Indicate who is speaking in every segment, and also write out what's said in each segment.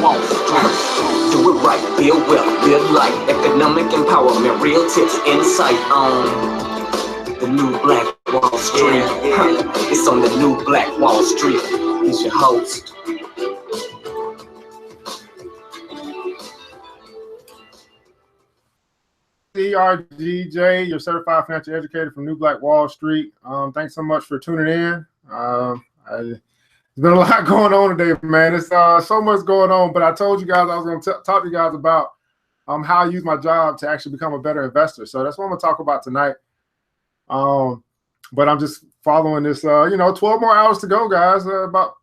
Speaker 1: Wall Street. Do it right, build wealth, build life, economic empowerment, real tips, insight on the new Black Wall Street. It's on the new Black Wall Street. He's your host.
Speaker 2: ERGJ, your certified financial educator from New Black Wall Street. Thanks so much for tuning in. There's been a lot going on today, man. It's so much going on, but I told you guys I was going to talk to you guys about how I use my job to actually become a better investor. So that's what I'm going to talk about tonight. But I'm just following this, 12 more hours to go, guys. About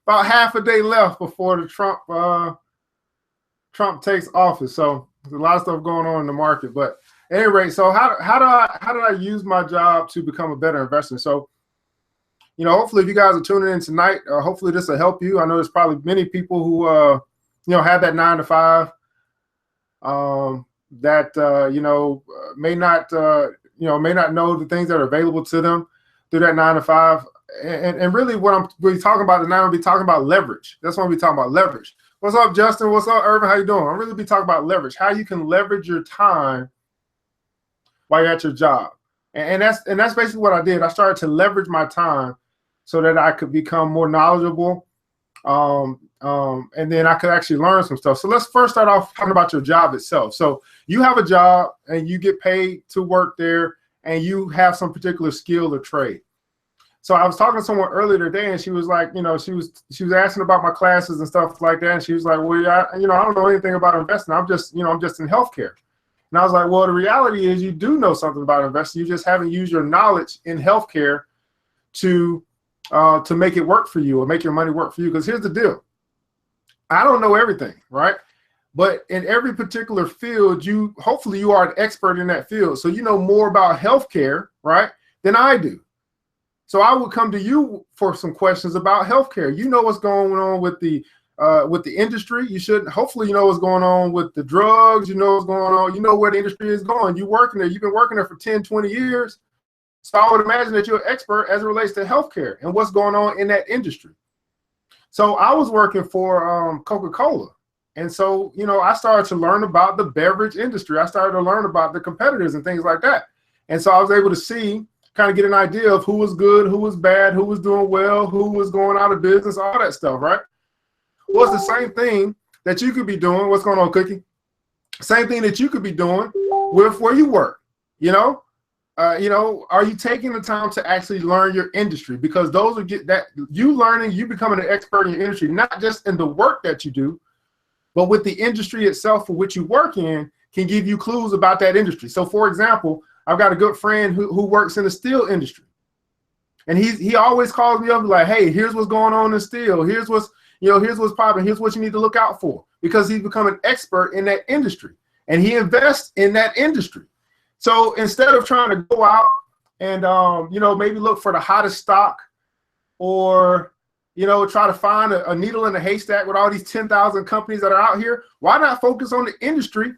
Speaker 2: half a day left before the Trump takes office. So there's a lot of stuff going on in the market. But at any rate, so how did I use my job to become a better investor? So, hopefully if you guys are tuning in tonight, hopefully this will help you. I know there's probably many people who, have that 9 to 5 that, may not know the things that are available to them through that 9 to 5. And really what I'm really talking about tonight, I'll be talking about leverage. That's what I'll be talking about, leverage. What's up, Justin? What's up, Irvin? How you doing? I'll really be talking about leverage, how you can leverage your time while you're at your job. And that's basically what I did. I started to leverage my time so that I could become more knowledgeable, and then I could actually learn some stuff. So let's first start off talking about your job itself. So you have a job and you get paid to work there and you have some particular skill or trade. So I was talking to someone earlier today and she was like, she was asking about my classes and stuff like that. And she was like, well, I don't know anything about investing. I'm just in healthcare. And I was like, well, the reality is you do know something about investing. You just haven't used your knowledge in healthcare to make it work for you or make your money work for you. Because here's the deal. I don't know everything, right? But in every particular field, hopefully you are an expert in that field. So you know more about healthcare, right, than I do. So I would come to you for some questions about healthcare. You know what's going on with the industry. You should hopefully know what's going on with the drugs. You know what's going on. You know where the industry is going. You're working there. You've been working there for 10, 20 years. So I would imagine that you're an expert as it relates to healthcare and what's going on in that industry. So I was working for Coca-Cola. And so, I started to learn about the beverage industry. I started to learn about the competitors and things like that. And so I was able to kind of get an idea of who was good, who was bad, who was doing well, who was going out of business, all that stuff, right? Well, it's the same thing that you could be doing. What's going on, Cookie? Same thing that you could be doing with where you work, are you taking the time to actually learn your industry? Because you becoming an expert in your industry, not just in the work that you do, but with the industry itself for which you work in, can give you clues about that industry. So for example, I've got a good friend who works in the steel industry. And he always calls me up and like, hey, here's what's going on in steel. Here's what's popping. Here's what you need to look out for, because he's become an expert in that industry and he invests in that industry. So instead of trying to go out and, maybe look for the hottest stock or, try to find a needle in a haystack with all these 10,000 companies that are out here, why not focus on the industry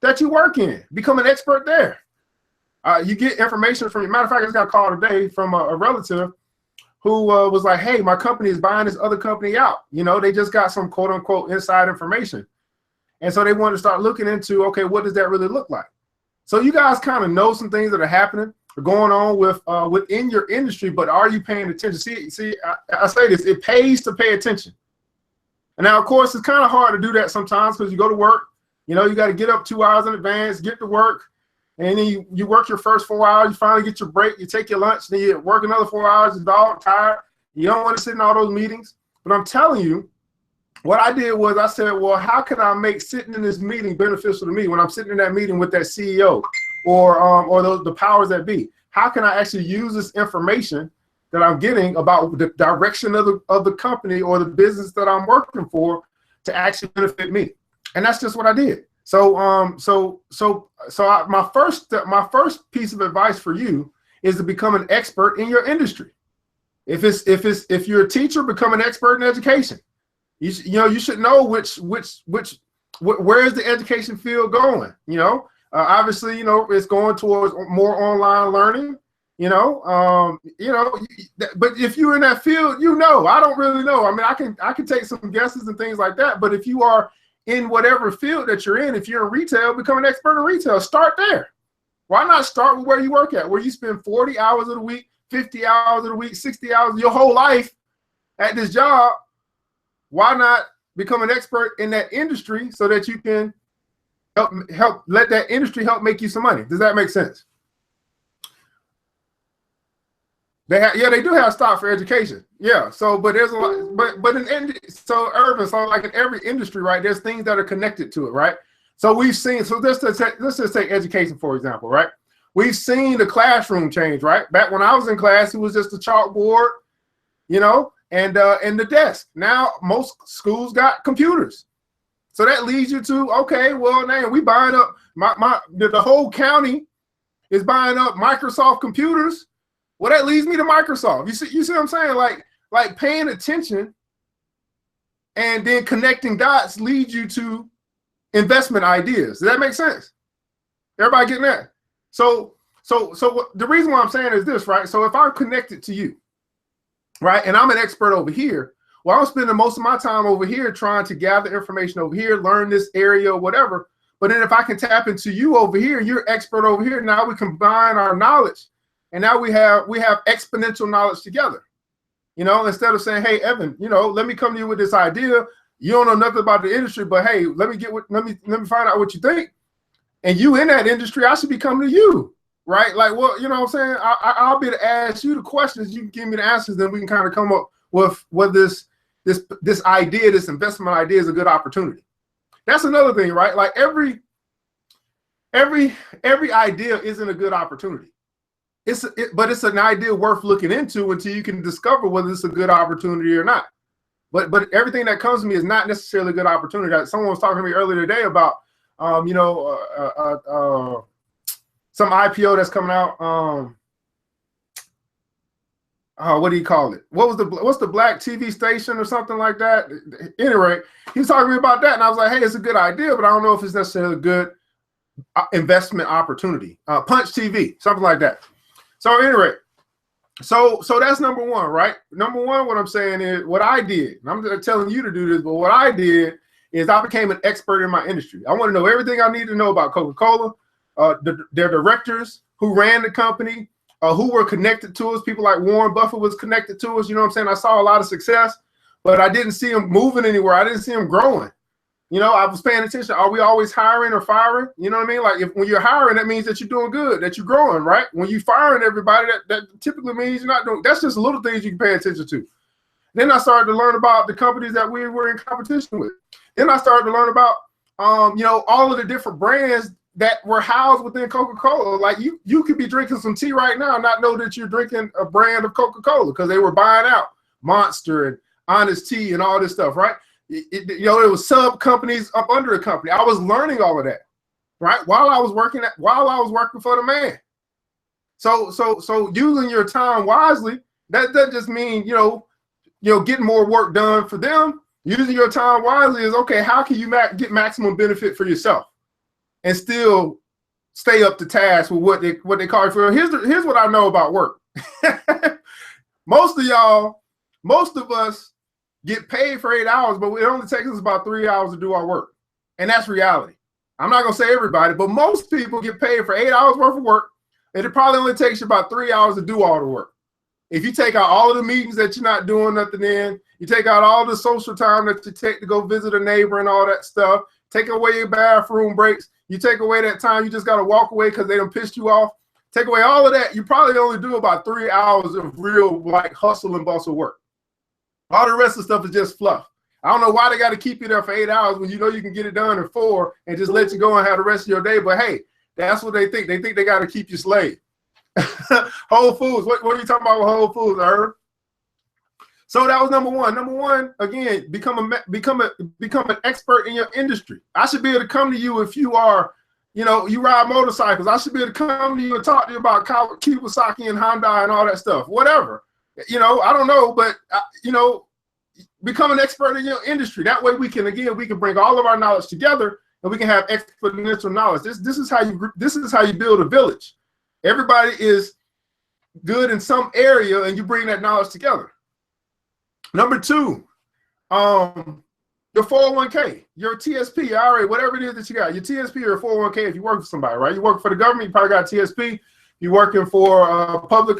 Speaker 2: that you work in? Become an expert there. You get information from, matter of fact, I just got a call today from a relative who was like, hey, my company is buying this other company out. They just got some quote unquote inside information. And so they wanted to start looking into, okay, what does that really look like? So you guys kind of know some things that are happening or going on within your industry, but are you paying attention? See, I say this, it pays to pay attention. And now, of course, it's kind of hard to do that sometimes because you go to work, you got to get up 2 hours in advance, get to work. And then you work your first 4 hours, you finally get your break, you take your lunch, then you work another 4 hours, you're dog tired. You don't want to sit in all those meetings. But I'm telling you, what I did was I said, well, how can I make sitting in this meeting beneficial to me when I'm sitting in that meeting with that CEO or the powers that be? How can I actually use this information that I'm getting about the direction of the company or the business that I'm working for to actually benefit me? And that's just what I did. So my first piece of advice for you is to become an expert in your industry. If you're a teacher, become an expert in education. You should know where is the education field going. Obviously, it's going towards more online learning. But if you're in that field, I don't really know. I mean, I can take some guesses and things like that. But if you are in whatever field that you're in, if you're in retail, become an expert in retail. Start there. Why not start with where you work at, where you spend 40 hours of the week, 50 hours of the week, 60 hours, your whole life at this job? Why not become an expert in that industry so that you can help let that industry help make you some money? Does that make sense? They do have stock for education. Yeah. So, but there's a lot, so Urban, so like in every industry, right? There's things that are connected to it, right? So we've seen. So let's just take education for example, right? We've seen the classroom change, right? Back when I was in class, it was just a chalkboard, and the desk. Now most schools got computers, so that leads you to, okay, well now we buying up the whole county is buying up Microsoft computers. Well, that leads me to Microsoft. You see what I'm saying? Like paying attention and then connecting dots leads you to investment ideas. Does that make sense? Everybody getting that? So the reason why I'm saying is this, right? So if I'm connected to you, right, and I'm an expert over here, well, I'm spending most of my time over here trying to gather information over here, learn this area or whatever. But then if I can tap into you over here, you're expert over here. Now we combine our knowledge. And now we have exponential knowledge together, instead of saying, hey, Evan, let me come to you with this idea. You don't know nothing about the industry, but hey, let me find out what you think. And you in that industry, I should be coming to you, right? Like, well, you know what I'm saying? I'll be able to ask you the questions. You can give me the answers. Then we can kind of come up with what this idea, this investment idea is a good opportunity. That's another thing, right? Like every idea isn't a good opportunity. But it's an idea worth looking into until you can discover whether it's a good opportunity or not. But everything that comes to me is not necessarily a good opportunity. Someone was talking to me earlier today about some IPO that's coming out. What do you call it? What's the black TV station or something like that? Anyway, he's talking to me about that, and I was like, hey, it's a good idea, but I don't know if it's necessarily a good investment opportunity. Punch TV, something like that. So anyway, so that's number one, right? Number one, what I'm saying is what I did. And I'm not telling you to do this, but what I did is I became an expert in my industry. I want to know everything I need to know about Coca-Cola, their directors, who ran the company, who were connected to us. People like Warren Buffett was connected to us. You know what I'm saying? I saw a lot of success, but I didn't see them moving anywhere. I didn't see them growing. I was paying attention. Are we always hiring or firing? You know what I mean? Like when you're hiring, that means that you're doing good, that you're growing, right? When you're firing everybody, that typically means you're not doing. That's just little things you can pay attention to. Then I started to learn about the companies that we were in competition with. Then I started to learn about, all of the different brands that were housed within Coca-Cola. Like you could be drinking some tea right now and not know that you're drinking a brand of Coca-Cola because they were buying out Monster and Honest Tea and all this stuff, right? It was sub companies up under a company. I was learning all of that, right? While I was working for the man. So using your time wisely, that doesn't just mean, getting more work done for them. Using your time wisely is, okay, how can you get maximum benefit for yourself and still stay up to task with what they call it for? Here's what I know about work. Most of us get paid for 8 hours, but it only takes us about 3 hours to do our work. And that's reality. I'm not going to say everybody, but most people get paid for 8 hours worth of work, and it probably only takes you about 3 hours to do all the work. If you take out all of the meetings that you're not doing nothing in, you take out all the social time that you take to go visit a neighbor and all that stuff, take away your bathroom breaks, you take away that time you just got to walk away because they done pissed you off, take away all of that, you probably only do about 3 hours of real like hustle and bustle work. All the rest of the stuff is just fluff. I don't know why they got to keep you there for 8 hours when you know you can get it done in 4 and just let you go and have the rest of your day. But hey, that's what they think. They think they got to keep you slave. Whole Foods. What are you talking about with Whole Foods, Herb? So that was number one. Number one, again, become an expert in your industry. I should be able to come to you if you are, you ride motorcycles. I should be able to come to you and talk to you about Kawasaki and Hyundai and all that stuff. Whatever. I don't know, but become an expert in your industry. That way we can bring all of our knowledge together and we can have exponential knowledge. This is how you build a village. Everybody is good in some area and you bring that knowledge together. Number two, your 401k, your TSP, your IRA, whatever it is that you got, your TSP or your 401k if you work for somebody, right? You work for the government, you probably got a TSP. You're working for public,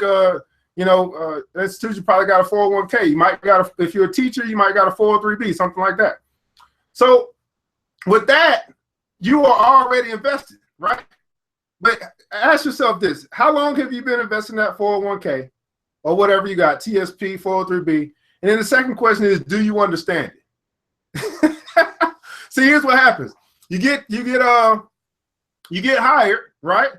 Speaker 2: institution, you probably got a 401k. You might got if you're a teacher, you might got a 403b, something like that. So with that, you are already invested, right? But ask yourself this: how long have you been investing that 401k or whatever you got, TSP, 403b? And then the second question is, do you understand it? See, here's what happens. You get hired, right?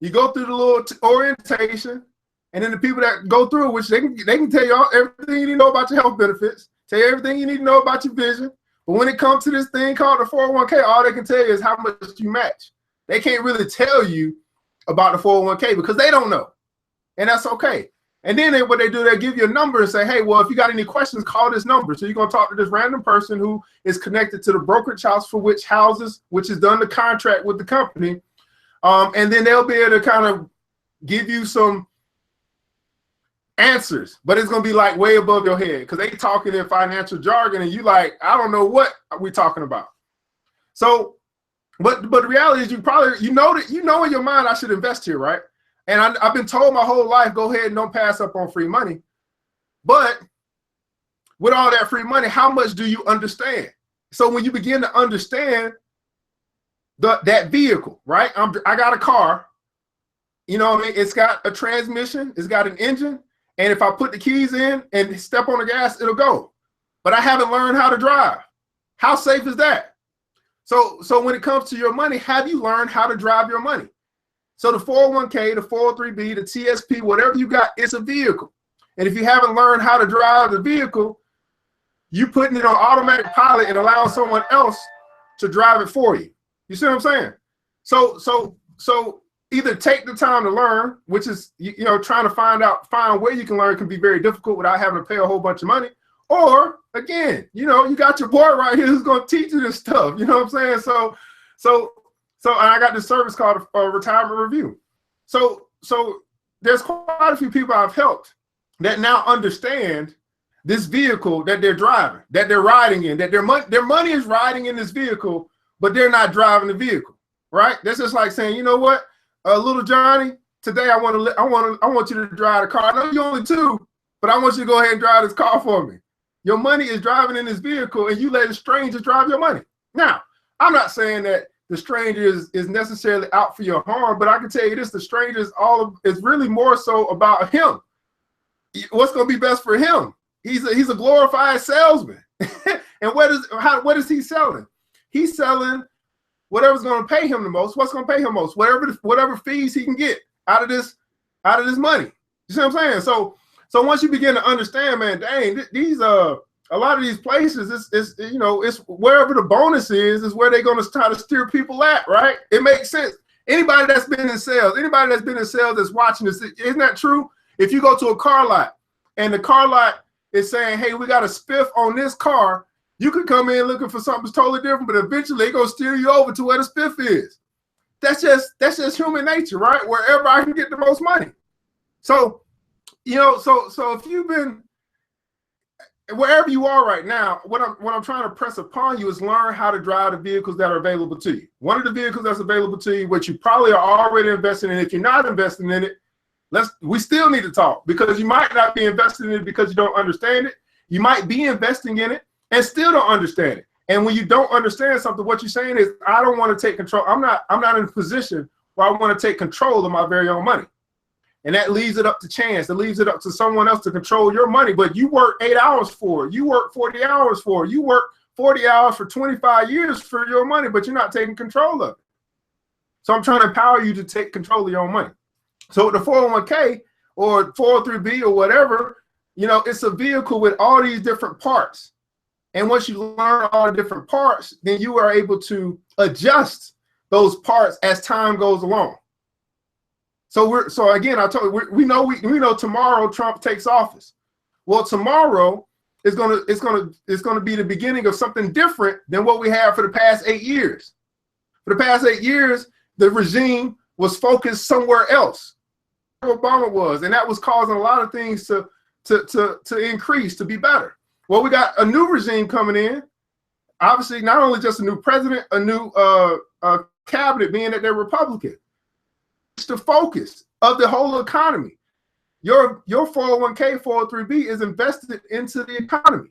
Speaker 2: You go through the little orientation, and then the people that go through it, which they can tell you everything you need to know about your health benefits, tell you everything you need to know about your vision. But when it comes to this thing called the 401k, all they can tell you is how much you match. They can't really tell you about the 401k because they don't know, and that's okay. And then what they do, they give you a number and say, hey, well, if you got any questions, call this number. So you're going to talk to this random person who is connected to the brokerage house for which has done the contract with the company. And then they'll be able to kind of give you some answers, but it's going to be like way above your head because they talking in financial jargon and you like, I don't know what we're talking about. So, but the reality is you know in your mind, I should invest here, right? And I've been told my whole life, go ahead and don't pass up on free money. But with all that free money, how much do you understand? So when you begin to understand that vehicle, right? I got a car, you know what I mean? It's got a transmission, it's got an engine, and if I put the keys in and step on the gas, it'll go. But I haven't learned how to drive. How safe is that? So when it comes to your money, have you learned how to drive your money? So the 401k, the 403b, the TSP, whatever you got, it's a vehicle. And if you haven't learned how to drive the vehicle, you putting it on automatic pilot and allowing someone else to drive it for you. You see what I'm saying? So either take the time to learn, which is, trying to find where you can learn can be very difficult without having to pay a whole bunch of money. Or again, you got your boy right here who's going to teach you this stuff. You know what I'm saying? So I got this service called Retirement Review. So there's quite a few people I've helped that now understand this vehicle that they're driving, that they're riding in, that their money is riding in this vehicle, but they're not driving the vehicle, right? That's just like saying, you know what, little Johnny, today I want you to drive the car. I know you're only 2, but I want you to go ahead and drive this car for me. Your money is driving in this vehicle, and you let a stranger drive your money. Now, I'm not saying that the stranger is necessarily out for your harm, but I can tell you this: the stranger is really more so about him. What's going to be best for him? He's a glorified salesman, and what is he selling? He's selling whatever's going to pay him the most. What's going to pay him most? Whatever fees he can get out of this money. You see what I'm saying? So once you begin to understand, man, dang, these a lot of these places, it's wherever the bonus is where they're going to try to steer people at, right? It makes sense. Anybody that's been in sales that's watching this, isn't that true? If you go to a car lot and the car lot is saying, hey, we got a spiff on this car, you could come in looking for something totally different, but eventually they're going to steer you over to where the spiff is. That's just human nature, right? Wherever I can get the most money. So, so if you've been, wherever you are right now, what I'm trying to press upon you is learn how to drive the vehicles that are available to you. One of the vehicles that's available to you, which you probably are already investing in. If you're not investing in it, we still need to talk, because you might not be investing in it because you don't understand it. You might be investing in it and still don't understand it. And when you don't understand something, what you're saying is, I don't want to take control. I'm not in a position where I want to take control of my very own money. And that leaves it up to chance. It leaves it up to someone else to control your money. But you work 8 hours for it. You work 40 hours for it. You work 40 hours for 25 years for your money, but you're not taking control of it. So I'm trying to empower you to take control of your own money. So the 401k or 403b or whatever, it's a vehicle with all these different parts. And once you learn all the different parts, then you are able to adjust those parts as time goes along. So again, I told you, we know tomorrow Trump takes office. Well, tomorrow is gonna be the beginning of something different than what we had for the past 8 years. For the past 8 years, the regime was focused somewhere else. Obama was, and that was causing a lot of things to increase, to be better. Well, we got a new regime coming in. Obviously, not only just a new president, a new cabinet, being that they're Republican. It's the focus of the whole economy. Your 401k, 403b is invested into the economy.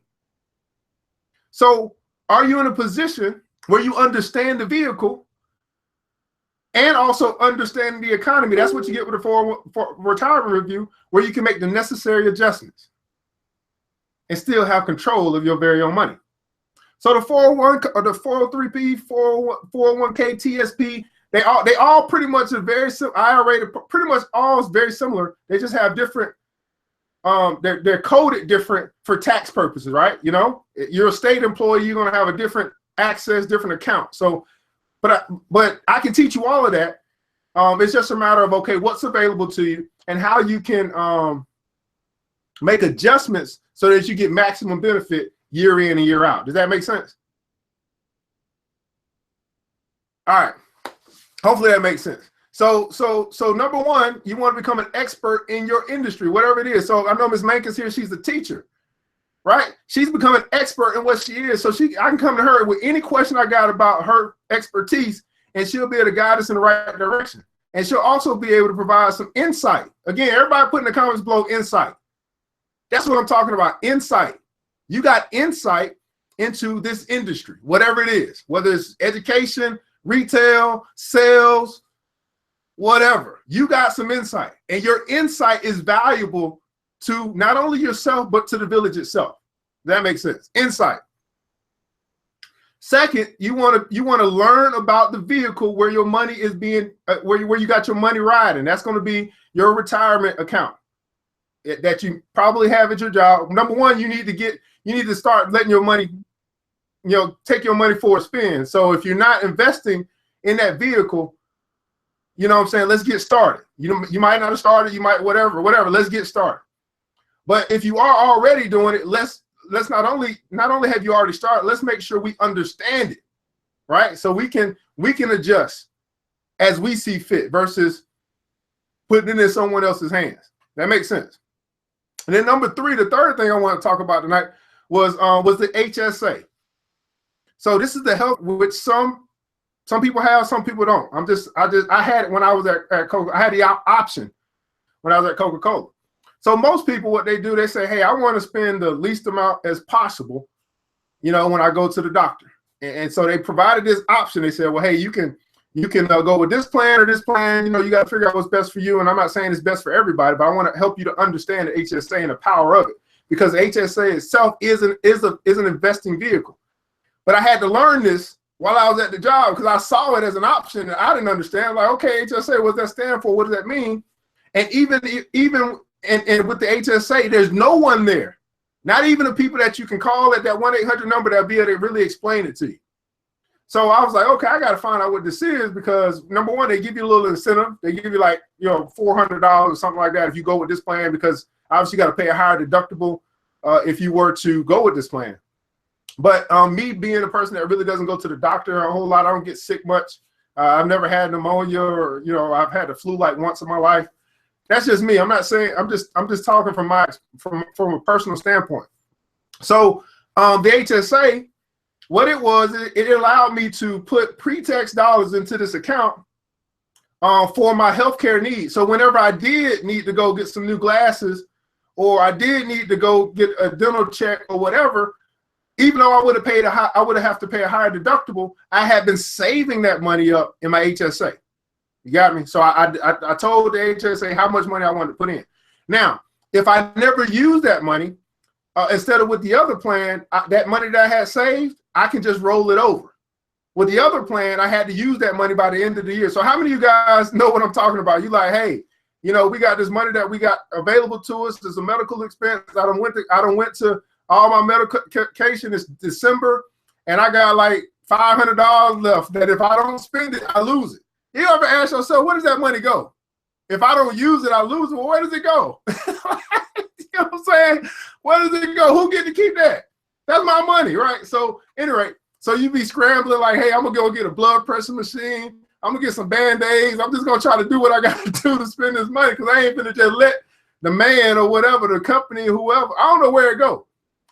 Speaker 2: So are you in a position where you understand the vehicle and also understand the economy? That's what you get with a for retirement review, where you can make the necessary adjustments and still have control of your very own money. So the 401 or the 403b, 401k, TSP, they all pretty much are very similar. IRA, pretty much all is very similar. They just have different. They're coded different for tax purposes, right? You know, you're a state employee, you're gonna have a different access, different account. So, but I can teach you all of that. It's just a matter of, okay, what's available to you and how you can make adjustments so that you get maximum benefit year in and year out. Does that make sense? All right. Hopefully that makes sense. So number one, you want to become an expert in your industry, whatever it is. So I know Ms. Mankins here, she's a teacher, right? She's become an expert in what she is. So I can come to her with any question I got about her expertise, and she'll be able to guide us in the right direction. And she'll also be able to provide some insight. Again, everybody put in the comments below insight. That's what I'm talking about, insight. You got insight into this industry, whatever it is, whether it's education, retail, sales, whatever. You got some insight, and your insight is valuable to not only yourself, but to the village itself. That makes sense. Insight. Second, you want to learn about the vehicle where your money is being, where you got your money riding. That's going to be your retirement account that you probably have at your job. Number one, you need to start letting your money, take your money for a spin. So if you're not investing in that vehicle, you know what I'm saying, let's get started. You might not have started, you might whatever, let's get started. But if you are already doing it, let's not only have you already started, let's make sure we understand it, right? So we can adjust as we see fit versus putting it in someone else's hands. That makes sense. And then number three, the third thing I want to talk about tonight was the HSA. So this is the health which some people have, some people don't. I had it when I was at Coca. I had the option when I was at Coca-Cola. So most people, what they do, they say, hey, I want to spend the least amount as possible, when I go to the doctor. And so they provided this option. They said, well, hey, you can go with this plan or this plan. You got to figure out what's best for you. And I'm not saying it's best for everybody, but I want to help you to understand the HSA and the power of it, because the HSA itself is an investing vehicle. But I had to learn this while I was at the job, because I saw it as an option and I didn't understand. Like, okay, HSA, what does that stand for? What does that mean? And even with the HSA, there's no one there, not even the people that you can call at that 1-800 number that'll be able to really explain it to you. So I was like, okay, I got to find out what this is, because number one, they give you a little incentive. They give you like, $400 or something like that if you go with this plan, because obviously you got to pay a higher deductible if you were to go with this plan. But me being a person that really doesn't go to the doctor a whole lot, I don't get sick much. I've never had pneumonia, or I've had the flu like once in my life. That's just me. I'm not saying, I'm just talking from a personal standpoint. So the HSA, what it was, it allowed me to put pre-tax dollars into this account for my healthcare needs. So whenever I did need to go get some new glasses, or I did need to go get a dental check or whatever, even though I would have to pay a higher deductible, I had been saving that money up in my HSA. You got me? So I told the HSA how much money I wanted to put in. Now, if I never use that money, instead of with the other plan, that money that I had saved, I can just roll it over. With the other plan, I had to use that money by the end of the year. So how many of you guys know what I'm talking about? You like, hey, we got this money that we got available to us. There's a medical expense. I done went to all my medication is December, and I got like $500 left that if I don't spend it, I lose it. You ever ask yourself, where does that money go? If I don't use it, I lose it. Well, where does it go? You know what I'm saying? Where does it go? Who get to keep that? That's my money, right? So anyway, so you be scrambling like, hey, I'm going to go get a blood pressure machine. I'm gonna get some band-aids. I'm just gonna try to do what I got to do to spend this money because I ain't gonna just let the man or whatever, the company, whoever, I don't know where it go.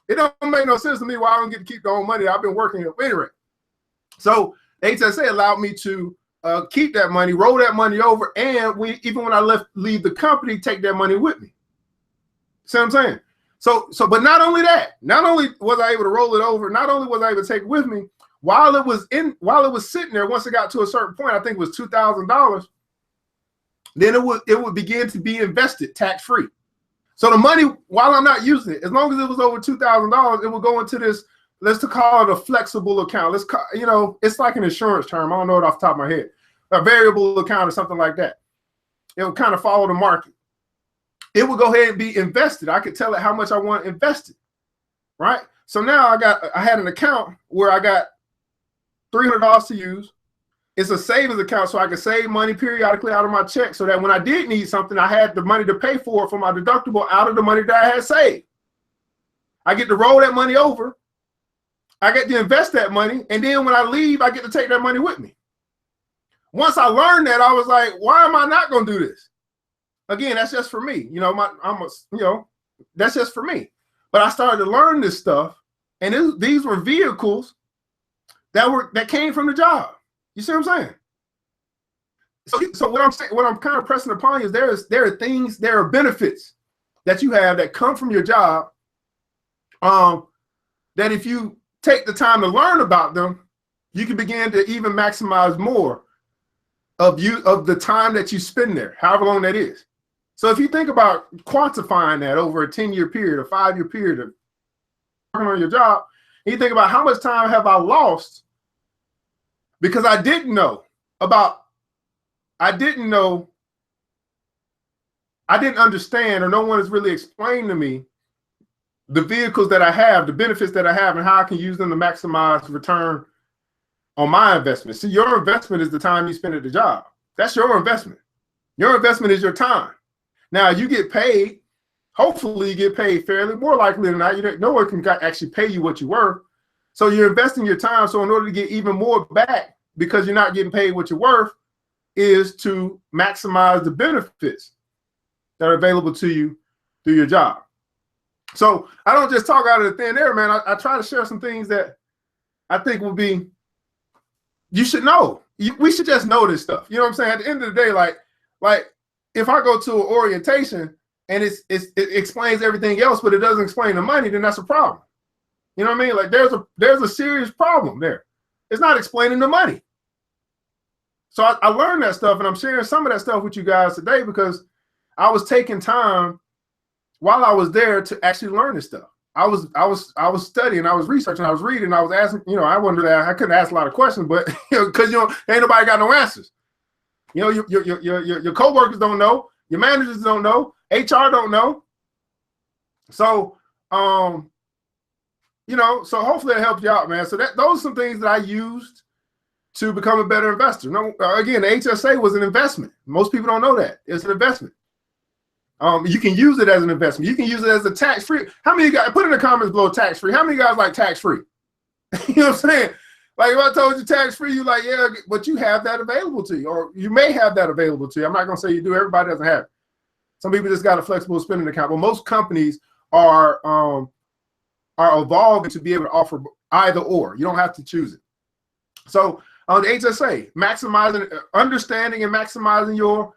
Speaker 2: It don't make no sense to me why I don't get to keep the own money I've been working here. Anyway, so HSA allowed me to keep that money, roll that money over, and even when I leave the company, take that money with me. See what I'm saying? So, but not only that, not only was I able to roll it over, not only was I able to take it with me, while it was sitting there, once it got to a certain point, I think it was $2,000, then it would begin to be invested tax-free. So the money, while I'm not using it, as long as it was over $2,000, it would go into this, let's call it a flexible account. It's like an insurance term. I don't know it off the top of my head. A variable account or something like that. It would kind of follow the market. It would go ahead and be invested. I could tell it how much I want invested, right? So now I had an account where I got $300 to use. It's a savings account, so I could save money periodically out of my check so that when I did need something, I had the money to pay for it from my deductible out of the money that I had saved. I get to roll that money over. I get to invest that money, and then when I leave, I get to take that money with me. Once I learned that, I was like, why am I not going to do this? Again, that's just for me. That's just for me. But I started to learn this stuff, and these were vehicles that came from the job. You see what I'm saying? So what I'm kind of pressing upon you is there are benefits that you have that come from your job, that if you take the time to learn about them, you can begin to even maximize more of the time that you spend there, however long that is. So if you think about quantifying that over a 10-year period, a 5-year period of working on your job, and you think about how much time have I lost because I didn't understand, or no one has really explained to me the vehicles that I have, the benefits that I have, and how I can use them to maximize return on my investment. See, your investment is the time you spend at the job. That's your investment. Your investment is your time. Now, you get paid. Hopefully, you get paid fairly. More likely than not, no one can actually pay you what you're worth. So you're investing your time. So in order to get even more back, because you're not getting paid what you're worth, is to maximize the benefits that are available to you through your job. So I don't just talk out of the thin air, man. I try to share some things that I think will be, you should know. We should just know this stuff. You know what I'm saying? At the end of the day, like if I go to an orientation and it explains everything else, but it doesn't explain the money, then that's a problem. You know what I mean? Like there's a serious problem there. It's not explaining the money. So I learned that stuff, and I'm sharing some of that stuff with you guys today because I was taking time while I was there to actually learn this stuff. I was studying, I was researching, I was reading, I was asking, I couldn't ask a lot of questions, but because ain't nobody got no answers. Your coworkers don't know, your managers don't know, HR don't know. So so hopefully it helps you out, man. So those are some things that I used to become a better investor. No, again, the HSA was an investment. Most people don't know that. It's an investment. You can use it as an investment. You can use it as a tax-free. How many of you guys, put in the comments below tax-free. How many of you guys like tax-free? You know what I'm saying? Like if I told you tax-free, you're like, yeah, but you have that available to you, or you may have that available to you. I'm not going to say you do. Everybody doesn't have it. Some people just got a flexible spending account. But most companies are evolving to be able to offer either or. You don't have to choose it. So on the HSA, understanding and maximizing your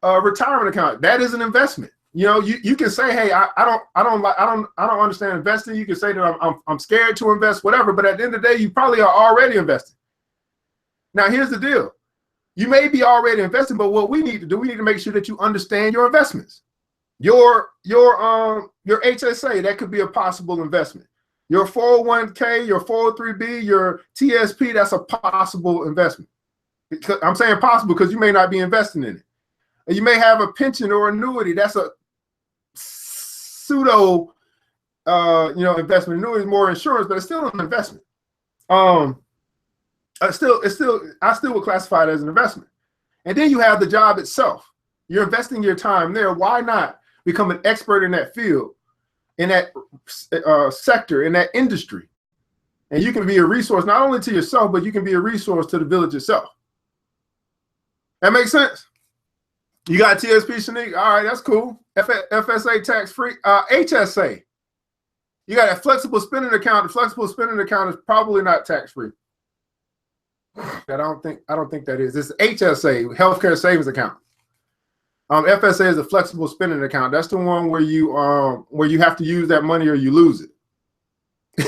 Speaker 2: retirement account, that is an investment. You can say, hey, I don't understand investing. You can say that I'm scared to invest, whatever. But at the end of the day, you probably are already investing. Now, here's the deal: you may be already investing, but what we need to do, we need to make sure that you understand your investments. Your HSA, that could be a possible investment. Your 401k, your 403b, your TSP, that's a possible investment. I'm saying possible because you may not be investing in it. And you may have a pension or annuity. That's a pseudo, investment. Annuity is more insurance, but it's still an investment. I still would classify it as an investment. And then you have the job itself. You're investing your time there. Why not become an expert in that field, in that sector, in that industry? And you can be a resource not only to yourself, but you can be a resource to the village itself. That makes sense. You got TSP, Shanique? All right, that's cool. FSA tax-free. HSA. You got a flexible spending account. The flexible spending account is probably not tax-free. I don't think that is. It's HSA, healthcare savings account. FSA is a flexible spending account. That's the one where you have to use that money or you lose it. But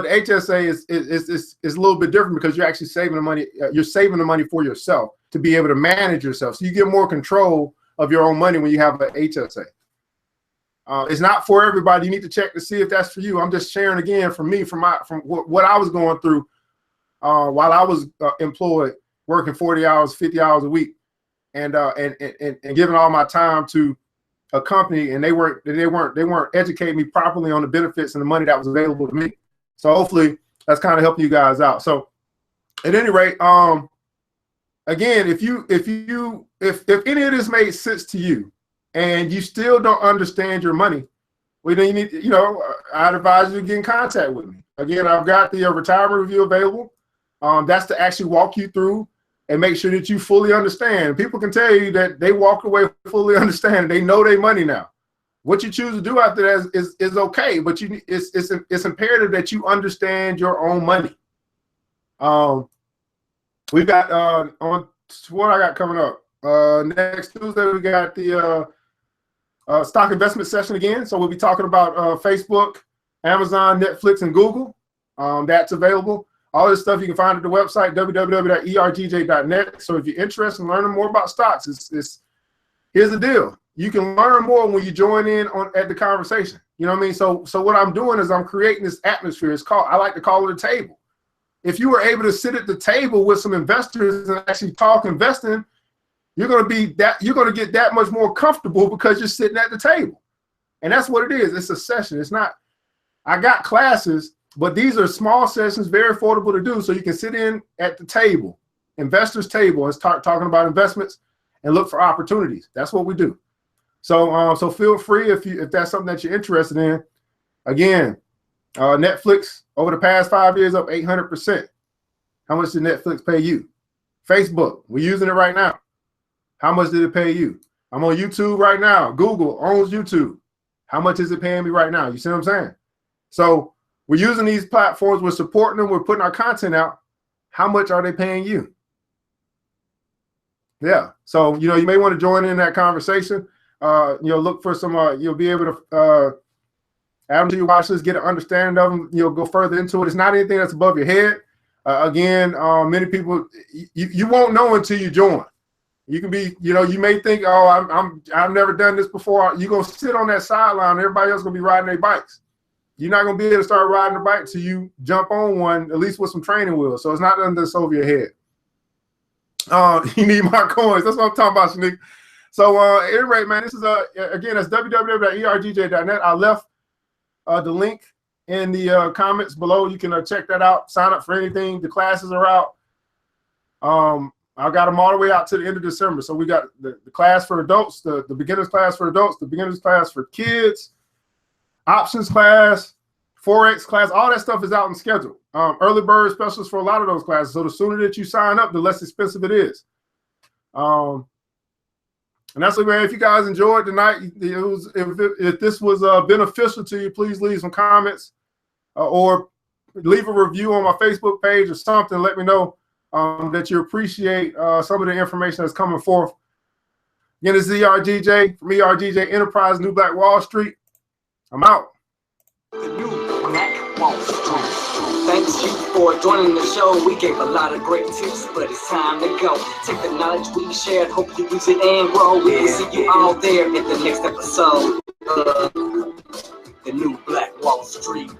Speaker 2: HSA is a little bit different because you're actually saving the money. You're saving the money for yourself to be able to manage yourself. So you get more control of your own money when you have an HSA. It's not for everybody. You need to check to see if that's for you. I'm just sharing again from what I was going through while I was employed, working 40 hours, 50 hours a week, and giving all my time to a company, and they weren't educating me properly on the benefits and the money that was available to me. So hopefully that's kind of helping you guys out. So at any rate, again, if any of this made sense to you and you still don't understand your money, well, then you need, I'd advise you to get in contact with me. Again, I've got the retirement review available. That's to actually walk you through and make sure that you fully understand. People can tell you that they walk away fully understanding. They know their money now. What you choose to do after that is okay, but it's imperative that you understand your own money. We've got on what I got coming up next Tuesday. We got the stock investment session again. So we'll be talking about Facebook, Amazon, Netflix, and Google. That's available. All this stuff you can find at the website, www.ergj.net. So if you're interested in learning more about stocks, here's the deal. You can learn more when you join in at the conversation. You know what I mean? So what I'm doing is I'm creating this atmosphere. I like to call it a table. If you were able to sit at the table with some investors and actually talk investing, you're going to get that much more comfortable because you're sitting at the table. And that's what it is. It's a session. It's not, I got classes, but these are small sessions, very affordable to do. So you can sit in at the table, investors table, and start talking about investments and look for opportunities. That's what we do. So feel free if that's something that you're interested in. Again, Netflix over the past 5 years up 800%. How much did Netflix pay you? Facebook, we're using it right now. How much did it pay you? I'm on YouTube right now. Google owns YouTube. How much is it paying me right now? You see what I'm saying? So we're using these platforms. We're supporting them. We're putting our content out. How much are they paying you? Yeah. So, you may want to join in that conversation. Look for some, you'll be able to add them to your watch list, get an understanding of them, go further into it. It's not anything that's above your head. Again, many people, you won't know until you join. You can be, you may think, oh, I've never done this before. You're going to sit on that sideline. Everybody else going to be riding their bikes. You're not going to be able to start riding a bike till you jump on one, at least with some training wheels. So it's not nothing that's over your head. You need my coins. That's what I'm talking about, Shanique. So at any rate, man, this is, again, that's www.ergj.net. I left the link in the comments below. You can check that out. Sign up for anything. The classes are out. I got them all the way out to the end of December. So we got the class for adults, the beginners class for adults, the beginners class for kids, options class, Forex class, all that stuff is out and scheduled. Early bird specials for a lot of those classes. So the sooner that you sign up, the less expensive it is. And that's what, man, if you guys enjoyed tonight, if this was beneficial to you, please leave some comments or leave a review on my Facebook page or something. Let me know that you appreciate some of the information that's coming forth. Again, this is ERGJ from ERGJ Enterprise, New Black Wall Street. I'm out.
Speaker 1: The New Black Wall Street. Thanks you for joining the show. We gave a lot of great tips, but it's time to go. Take the knowledge we shared, hope you use it and grow. We will see you all there in the next episode of The New Black Wall Street.